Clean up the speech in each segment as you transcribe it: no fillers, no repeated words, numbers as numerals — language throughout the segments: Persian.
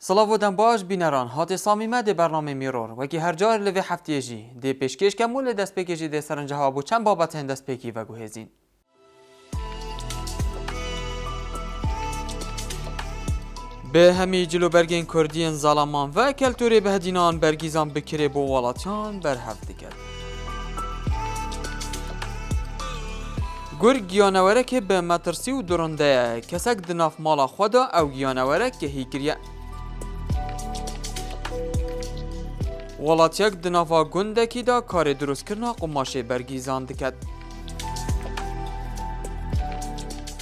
سلاوودن باش بینران هات صمیمه ده برنامه میرور و که هر جار لوی هفته جی ده پیشکش کمول دست پیکشی ده سرنجه ها بو چند بابت هند دست پیکی و گوهزین. به همی جلو برگین کردین ظالمان و کلتوری بهدینان برگیزان بکره بو والاتیان بر هفته کرد. گر گیانوره که به مترسی و درنده کسک دناف مالا خدا او گیانوره که هیگریه ولاتیک دناوا گندکی دا کار دروست کرنا قماشه برگیزان دکد.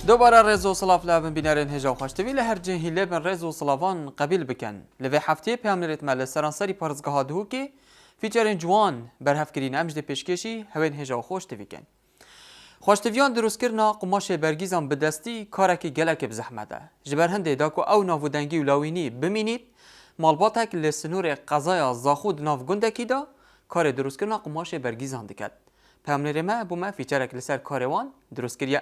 دوباره رزو صلاف لابن بینرین هجا خوشتوی لهر جنهی لبن رزو صلافان قبیل بکن. لوی هفته پیاملیت مال سرانسری پارزگاه دهو که فیچرین جوان برهفکرین امجد پیشکشی هون هجا خوشتوی کن. خوشتویان دروست کرنا قماشه برگیزان بدستی کارکی گلک بزحمته. جبر هنده داکو او نافودنگی و لاوینی بمینید مالباتک لسنور قضایا زاخود ناف گندکی دا کار دروست کرنا قماشه برگیزان دکد. پیامنیر ما بو ما فیچرک لسر کاروان دروست کریه.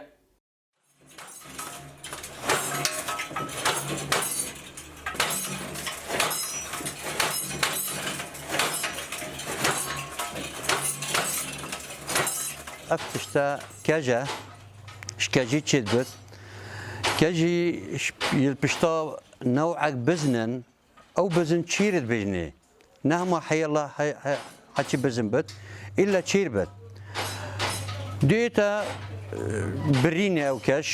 افتشتا کجا شکجی چید بود کجی یلپشتا نوعک بزنن او بزن چیرد بجنه نه ما حی الله حچی بزن بود الا چیر بود دیتا برینه او کش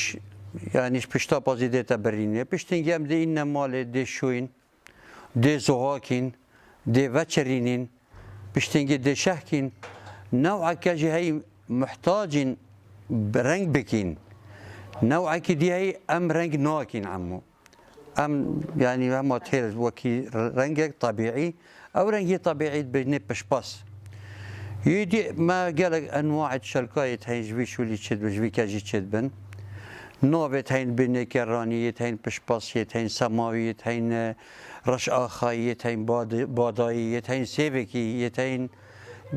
یعنی پشتا بازی دیتا برینه پشتینگی هم دی این مال دی شوین دی زهاکین دی وچرینین پشتینگی دی شهکین نوعک کجی هی محتاجين برنج بكين نوع كدي هي ام رنج ناكين عمو ام يعني ما تهيل وكي رنج طبيعي او رنج طبيعي بنبش باس يدي ما قالك انواع الشلكايت هي جوي شو اللي تشد جوي كاجي تشد بن نوبت هين بني كرانيت هين بشباسيت هين سماويت هين رش اخايت هين بادايت هين سيفكيت هين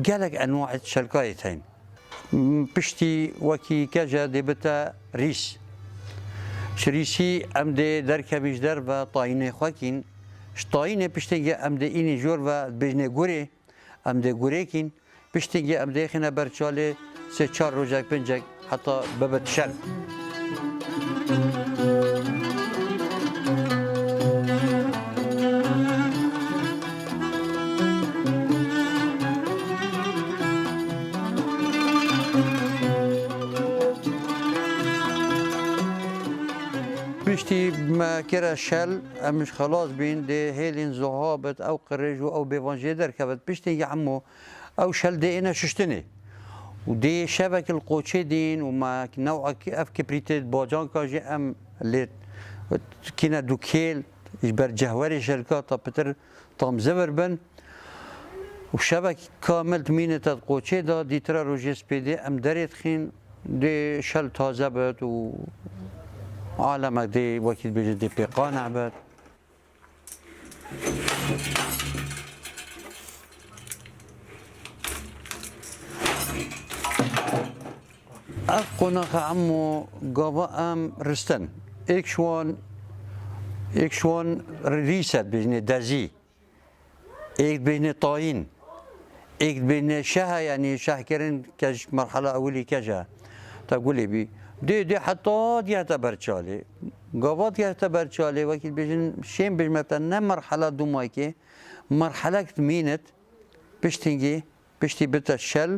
قالك انواع الشلكايت هين پشتی وکی کجا دیبتا ریس شریسی ام دی در کمیش در و طاینه خواکین شطاینه پشتینگی ام دی اینی جور و بجنه گوره ام دی گوره کین پشتینگی ام دی خینا برچاله سه چار روزک پنجک حتی ببت شل پشتی ما کرا شل امش خلاص بین ده هیلین زهابت او قرج او بیوانجی در کبد پشتی یا عمو او شل ده اینا ششتنه و ده شبک القوچه دین و ما نوع اف کبریت باجان کاجی ام لیت کینا دو کیل بر جهوری شلکا تا پتر تام زبر بن و شبک کامل مینه تا قوچه دا دیترا روجی سپیده ام دریت خین ده شل تازه بد و عالمك دي وكيل بيجي بقانع بعد أقناق عمو قضاء رستن إكشوان ريست بيجني دازي إيك بيجني طاين إيك بيجني شها يعني شهكرين كج مرحلة أولي كجا تقولي بي دی حتی دیت برچاله گاوات دیت برچاله وقتی بیشتر شیم بیش مثلا نه مرحله دومایی که مرحله که مینت پشتینگی پشتی بته شل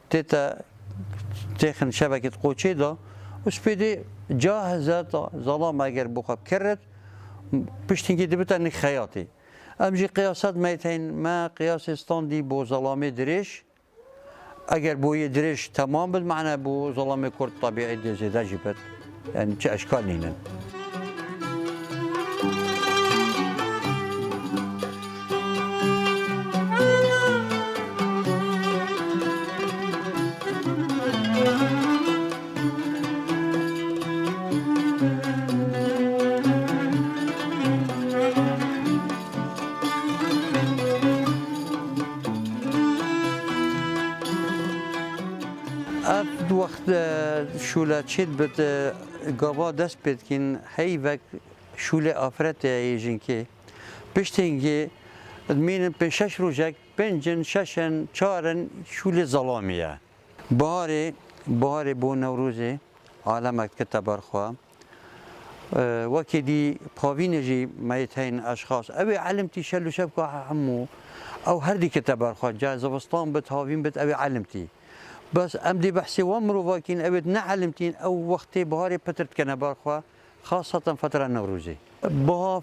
تتا تخن شبکه قوچه دا وسپیدی جاهزه تا ظلام اگر بخواب کرد پشتینگی دی بته نخیاتی امجی قیاسات میتین ما قیاس استاندی با ظلامی درش اگر بوی درش تمام بود معنی بو ظلام کرد طبیعی دیزیده جبت یعنی چه اشکال نینن وقت شوله چید بد گاوا دست بد کن هی وقت شوله آفرت ایجین که پشتینگی دمینن به 6 روزک پنجن ششن چارن شول ظلامیه بهار بو نوروزی عالمت که تبرخوا وکی دی پاوینجی میتین اشخاص اوی علمتی شلو شبکه همو او هر دی که تبرخوا جا زبستان بت هاوین بت اوی علمتی بس ام دی بحثی وامرو واکین اوی نعلمتین او وقتی بهاری پترت کنه برخوا خاصة فترة نوروزي بها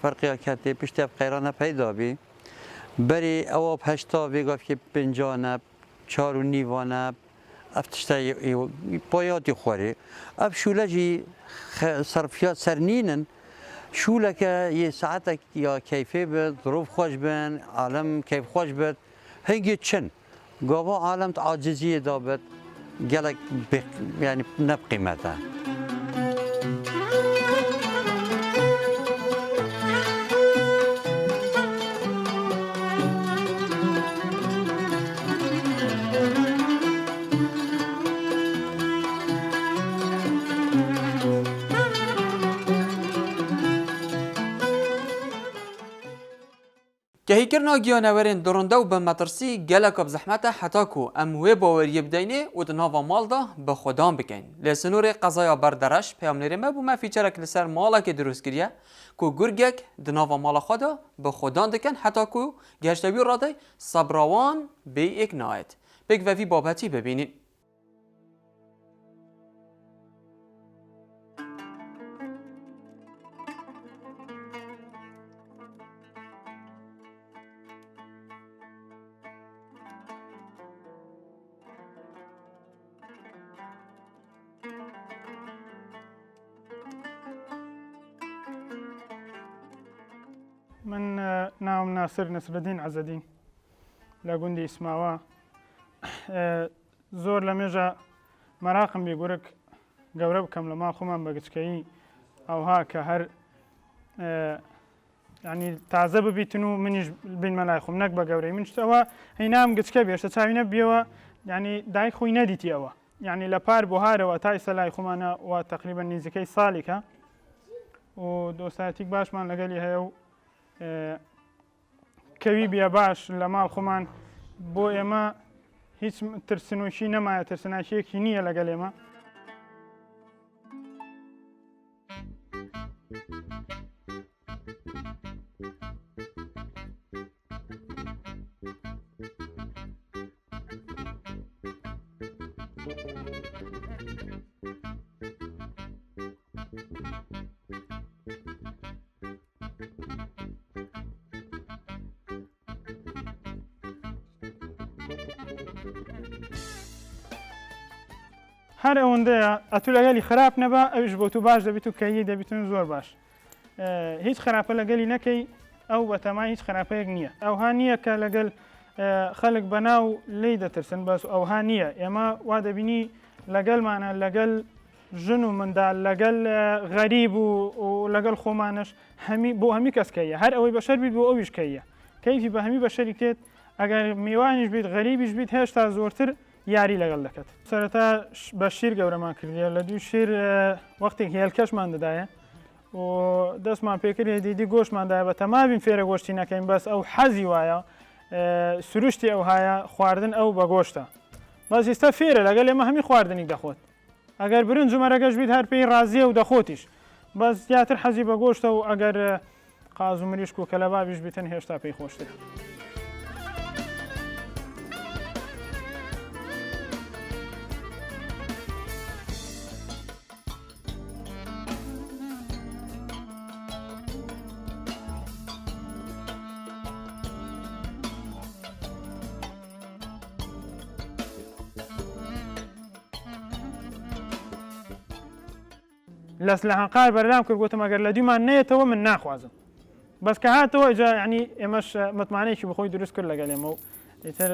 فرقياكاتي بشتاب قيرانا پیدا بي بري اواب هشتا بيقاف كي بنجانب چارو نيوانب افتشتا باياتي خوري اب شولجي صرفيات سرنينن شولك يه ساعتك يا كيفي بد ظروف خوش بن عالم كيف خوش بد هنجي تشن قابا عالم عاجزية دابت قالك يعني نبقي متى که کرنا گیانورین درنده و به مترسی گلک اب زحمته حتی کو ام وی باوری بدینه و دناوا مال دا به خودان بکن. لسنور قضایا بردرش پیامنری ما بو ما فیچرک لسر مالا که دروست کریه کو گرگک دناوا مالا خدا به خودان دکن حتی کو گشتوی راده صبروان به یک نایت. بگ و وی بابتی ببینین. من ناوم ناصر نصر الدين عزدين لقندي اسماوا زور لمجا مراقم بيقولك قورب كم لما خمان بقتكي او هاك هر يعني تعذب بيتنو منيش بين ملايخم نك بقوري من شتوا هينام قتكي بيش تساوينا بيوا يعني داي خوي نديتي اوا يعني لبار بوهاره وتاي سلاي خمانا وتقريبا نزكي صالكه ودوستاتيك باش من لقالي هيو کەوی بیا باش لە ماڵ خۆمان بۆ ئێمە هیچ ترسنوشی نەمایە ترسناکیەکی نییە لەگەڵ ئێمە هەر ئەوەندەیە ئەتو لەگەلی خراپ نەبا ئەوش بۆ تو باش دەبیت و کەیی دەبیتن زۆر باش هیچ خراپە لەگەلی نەکەی ئەو بەتەمای هیچ خراپەیەک نییە ئەوها نییە کە لەگەل خەڵک بەناو لی دەترسن بەس ئەوها نییە ئێمە وا دەبینی لەگەلمانە لەگەل ژن و منداڵ لەگەل غەریب و لەگەڵ خۆمانش بۆ هەمی کەسکەیە هەر ئەوەی بەشەر بیت بۆ ئەویش کەیە کەیفی بە هەمی بەشەری کێت ئەگەر میوانیش بیت غەریبیش بیت هێشتا زۆرتر یاری لەگەڵ دەکەت سەرەتا بە شیر گەورەمان کردیە لە دوو شیر وەختێک هێلکەشمان دەدایە و دەستمان پێکردێ دیدی گۆشتماندایە بە تەمابین فێرە گۆشتی نەکەین بەس ئەو حەزی وایە سروشتی ئەو هایە خواردن ئەو بە گۆشتە بەس ئێستا فێرە لەگەڵ ئێمە هەمی خواردنی دەخۆت ئەگەر برنج و مەرەگەش بیت هەر پێی ڕازیە و دەخۆتیش بەس زیاتر حەزی بە گۆشتە و ئەگەر قاز و مریشک و کەلەبابیش بیتن هێشتا پێی خۆشترە لەس لە هەنقار بەردام کرد گوتم ئەگەر لە دویمان نێتەوە من ناخوازم بەس کە هاتەوە ئەجا یعنی ئێمەش متمانەیەکی بخۆی دروست کرد لەگەڵ ئێمە و ئیتر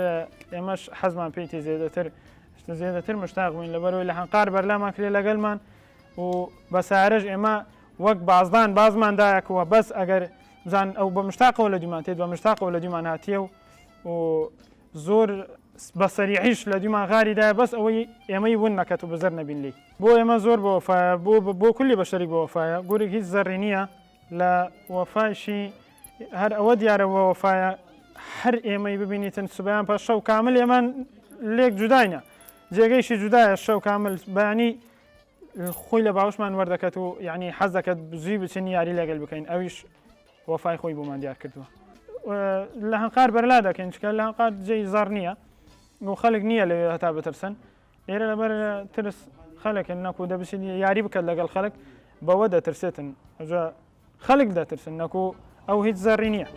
ئێمەش حەزمان پێیتی زێدەتر مشتاق بووین لەبەرەوەی لە هەنقار بەرلامان کرێ لەگەڵمان و بە سارەش ئێمە وەک بازدان بازماندایەکەوە بەس ئەگەر بزان ئەو بە مشتاقەوە لە دویمان تێت بە مشتاقەوە لە دویمان هاتیە و زۆر بە سەریعیش لە دویمان غاریدایە بەس ئەوەی ئێمەی ون نەکەت و بزەر نەبین لی بۆ ئێمە زۆر بە وەفایە بۆ کولی بەشەریک بە وەفایە گورێک هیچ زەڕی نییە لە وەفایشی هەر ئەوە دیارە بە وەفایە هەر ئێمەی ببینیتن سوبیان پاش شەو کامل ئێمان لێک جوداینە جێگەیشی جودایە شەو کامل بەیانی خۆی لە باوشمان وەردەکەت و یعنی حەز دەکەت زووی بچین یاری لەگەل بکەین ئەویش وەفای خۆی بۆمان دیار کردووە لە هەنقار بەرلا دەکەین چکە لە هەنقار جێی زار نییە و خەڵک نییە لەوێ هەتا بترسن لێرە لەبەر ترس خەڵکن نەکو دەبچین یاری بکەت لەگەڵ خەڵک بەوە دەترسێتن ئەجا خەڵک دەترسن نەکو ئەو هیچ زەڕی نییە.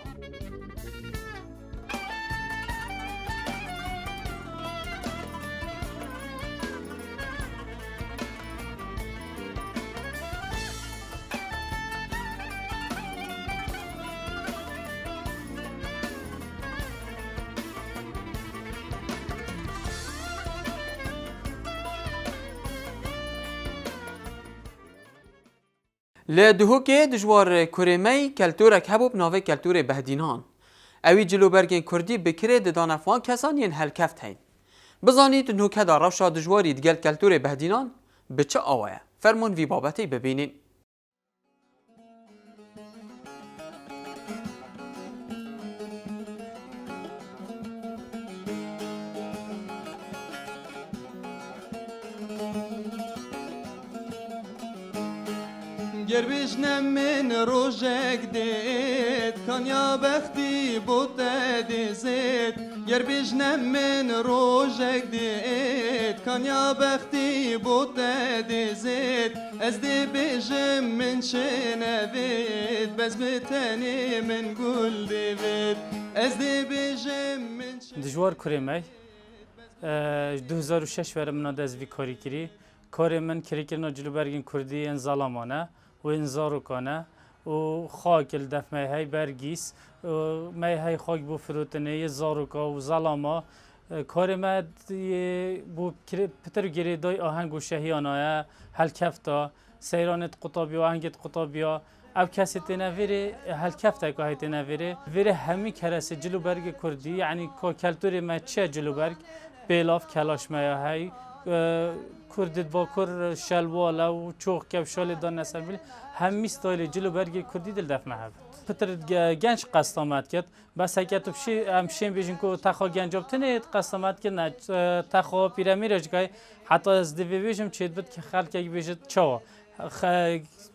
لی دهوکه دجوار کرمی کلتورک هبو بناوه کلتور بهدینان. اوی جلوبرگین کردی بکره ددان افوان کسانی هل کفت هین. بزانید نوکه دا روشا دجواری دگل کلتور بهدینان به چه آوه؟ فرمون وی بابتی ببینین. گربیجنم من روزک دید کنیا بختی بوده دیزید گربیجنم من روزک دید کنیا بختی بوده دیزید از دی بیجم من شنوید بز بتنی من گل دیوید از دی بیجم من دجوار کرمی 2006 ور من از وی کاری کری کار من کریکرنا جلوبرگین کردی ان ظالمانه و انزارو کنه و خاک الدف های برگیس و های خاک بو فروتنه زاروکا و ظلاما کار ما بو پتر گری دای آهنگ و شهیانه هل کفتا سیرانت قطابی و آهنگت قطابیا او کسی تنویره هل کفتا که های تنویره ویره همی کرس جلوبرگ کردی یعنی که کلتور ما چه جلوبرگ بیلاف کلاش های کردت با کر شلواله و چوخ کفشال دان نسبیل همی ستایل جلوبرگ کردی دل دف محبت پتر گنج قسطامت کرد بس اگه تو همشین بیشین که تخا گنجاب تنید قسطامت کرد نه تخا پیرامیرش گای حتی از دویشم چید بود که خلک اگه بیشت چوا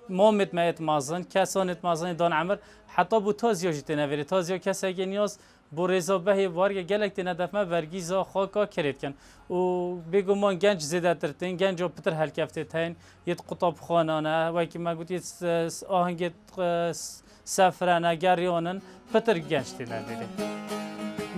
مامت میت مازن کسانت مازن دان عمر حتی بو تازیا جیت نویره تازیا کسی اگه نیاز بو رضا بهی وارگ گلک تنه دفمه ورگیزا خاکا کرد کن و بگو من گنج زیده ترتین گنج و پتر هل کفته تین یت قطاب خانانه و که ما گوت یت آهنگ سفرانه گریانن پتر گنج تنه بیره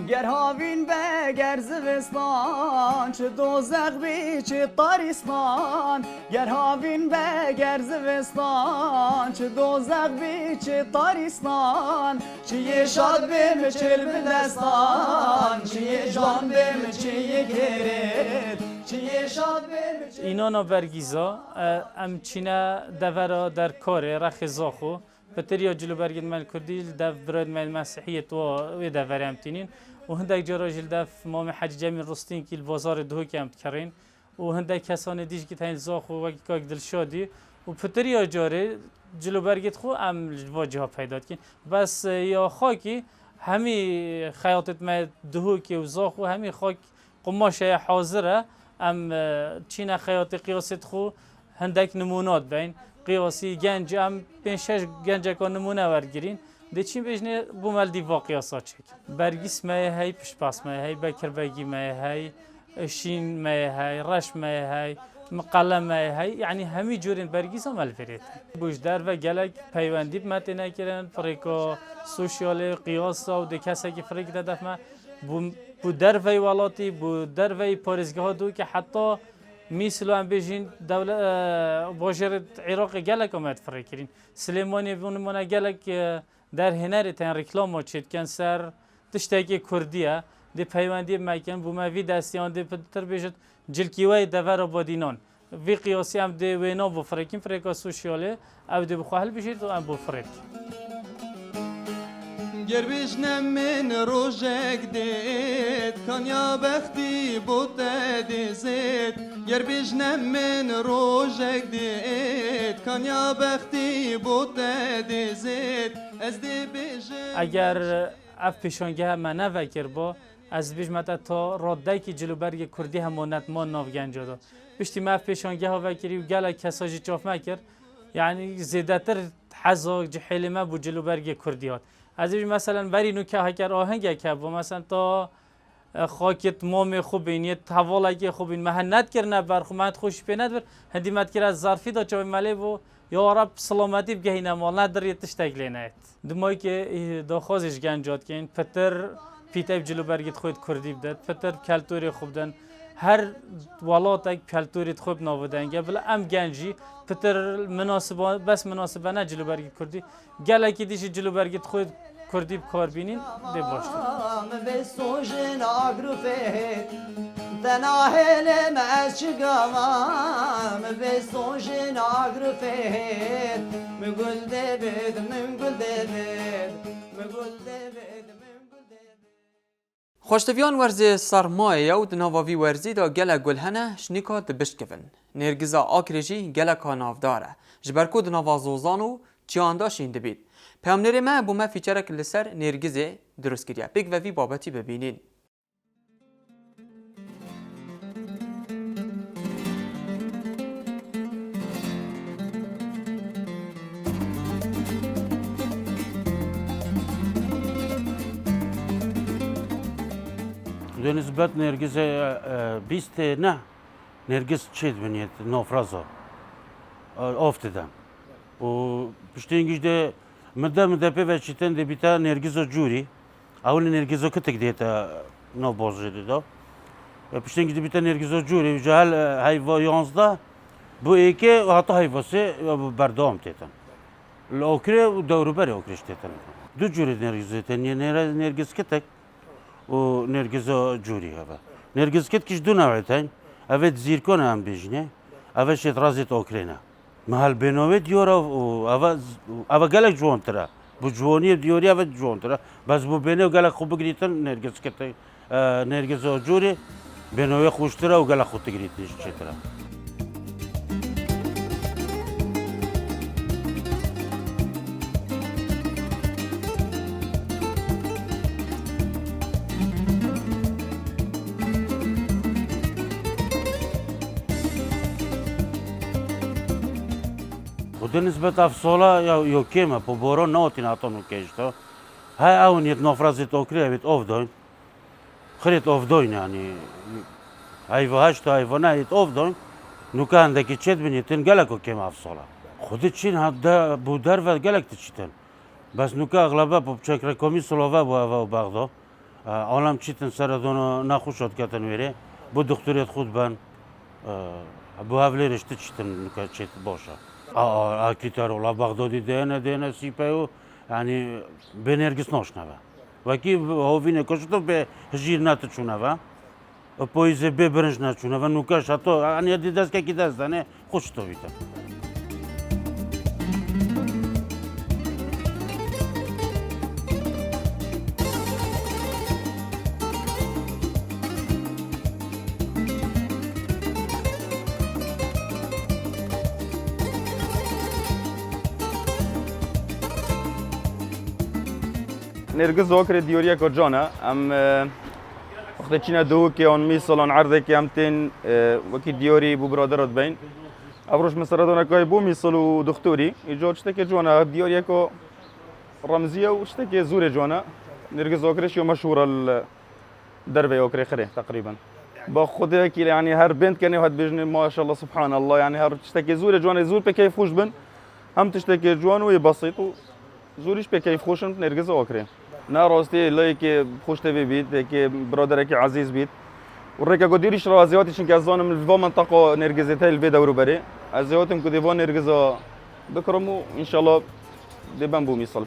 گر هاوین به گر زوستان چه دوزخ بی چه تاریستان گر هاوین به گر زوستان چه دوزخ بی چه تاریستان چه شاد بیم چل بدستان چه جان بیم چه گرد چه شاد بیم اینا نبرگیزا ام چینه دورا در کار رخ زاخو پتریا جلوبرگین مال کردی دف براد مال مسیحیت و دور امتینین و هندک جرا جلدف مام حج جمیل رستین که البازار دهو که امت کرین و هندک کسان دیش که تین زاخ و وقتی که دل شادی و پتریا جاره جلوبرگیت خو ام واجه ها پیدا کن بس یا خاکی همی خیاطت ما دهو که و زاخ و همی خاک قماشه حاضره ام چین خیاط قیاست خو هندک نمونات بین قیاسی گنج ام 5-6 گنج کان نمونه ورگیرین دچین بجنه بومل دی واقعیات چک برگیس مای های پشپاس مای های بکربگی مای های شین مای های رش مای های مقلم مای های یعنی همی جورین برگیس هم الفریت بوش در و گلک پیوندی متنه کردن فریکا سوشیال قیاس و دکسه که فریک دادف ما بو در وی ولاتی بو در وی پارزگاه دو که حتی مثل هم بیشین دولت باجر عراق گلک آمد فریکرین سلیمانی بونمونه گلک در هنر تن رکلام ماچید کن سر تشتکی کردیه دی پیوندی میکن بو ما وی دستیان دی پتر بیشت جلکیوی دور آبادینان وی قیاسی هم دی وینا بو فریکین فریکا سوشیاله او دی بخواهل بیشید و هم بو فریک گربیجنم من روزک دید کنیا بختی بوده دیزید گربیجنم من روزک دید کنیا بختی بوده دیزید از دی بیجه اگر اف پیشانگه ما نفکر با از بیش متا تا راده کی جلوبرگ کردی همونت ما ناو گنجا دا بشتی ما اف پیشانگه ها وکری و گله کساجی چاف مکر یعنی زیادتر حزا جحیل ما بو جلوبرگ کردیات از بیش مثلا بری نو که هکر آهنگ که با مثلا تا خاکت مام خوب اینیت حواله خوب این مهنت کرد برخو مهنت خوش پینت بر هندی مت کرد از ظرفی دا چاوی مالی بو یا رب سلامتی بگهی نمال نداریتش تگلینایت دمایی که داخوازش گنجات که این پتر پیتایب جلو برگیت خود کردی بدد پتر کلتوری خوب دن هر ولات یک کلتوری خوب نابودن بل ام گنجی پتر مناسبه بس مناسبه نه جلو برگیت کردی گله کی دیش جلو برگیت خود کردی بکار بینین دی باشد بسوجن اغرفت تناهل مسجقام بسوجن اغرفت مقول دبد من قول دبد مقول دبد من قول دبد خوشتویان ورزی سرمایه و دنواوی ورزی دا گله گلهنه شنیکا دبشکفن نرگزا آکریجی گله کاناف داره جبرکو دنوازوزان و چیانداشین دبید پیامنری ما بو ما فیچرک لسر نرگزه درست کردیا بگ و وی بابتی ببینین به نسبت نرگس 20 نه نرگس چید بنیت نافرازا افتادم و پشتینگیش ده مده پیو چیتن ده بیتا نرگسو جوری اول نرگسو کتک دیتا ناف بازجده دا پشتینگیش ده بیتا نرگسو جوری جهل هایوا 11 bu iki hatta hayvası berdam teten. Okre doğru beri okreş teten. Du cüri nergiz teten. Nergiz ketek o nergiz cüri hava. Nergiz ket kiş du naveten. Evet zirkon am bijne. Evet şet razet okrena. Mahal benovet diyor o ava galak juantara. Bu juani diyor ya evet juantara. Bas bu beno galak خوب گریتن nergiz ketek. Nergiz cüri benovet خوشتره و galak خود گریتنش چتره. До нисбет авсола ја кема по боро наоти на тону кешто. Хај аунет на фразит окревит овдој. Хрет овдој yani. Айва хашто айвана ит овдој. Нукандаки четбинитин галако кема авсола. Худи чин хадда будар ва галак тичитен. Бас нука аглаба попчакра комиссолова бу ава багдо. Алам читен сарадоно нахушот катен вере. Бу докторет худбан. Бу авлериш тичитен нука чет боша. Акитар ола Багдоди дена сипаю, yani benergis noşnava. Vaki hovine koştu be jirnat çunava. Poize be brınjna çunava nuka şato ani didas ki kidas dane koştu vita. نرگس ذاکر دیوریا که جانا ام وقتی چینا دو که آن میسالان عرضه که ام تین وکی دیوری بو برادرات بین ابروش مثلا دونه که بو میسالو دکتری ایجاد شده که جانا دیوریا که رمزیه و شده که زور جانا نرگس ذاکرش یو مشهور الدربه ذاکر خره تقریبا با خود که یعنی هر بنت کنه هات بجنه ما شاء الله سبحان الله يعني هر شده که زور جانا زور به کیف خوش بن هم تشته که جوان و بسيط و زورش به کیف خوشن نرگس ذاکره نه راستی لای که خوشت بید که برادر که عزیز بید و رک گودیرش رازیاتشون که از آن من منطقه نرگزته البی دورو بره ازیاتم که دیوان نرگزا بکرم و ان شاء الله دیبم بو میسال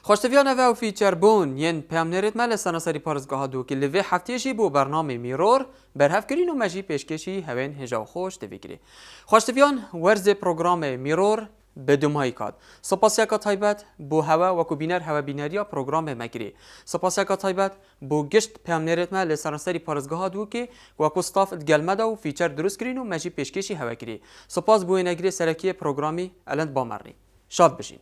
خوشتویان و فیچر بون ین پیامنرت مال سناسری پارزگاه دو که لوی هفتهشی بو برنامه میرور برهف کرین و مجی پیشکشی هون هجاو خوش دویگری. خوشتویان ورز پروگرام میرور بدومایی کاد. سپاسیاکا تایبت بو هوا و کوبینر هوا بینریا پروگرام مگری. سپاسیاکا تایبت بو گشت پیامنرت مال سناسری پارزگاه دو که و کوستاف گلمه و فیچر درست کرین و مجی پیشکشی هوا کری. سپاس بو نگری سرکی پروگرامی الان بامرنی. شاد بشین.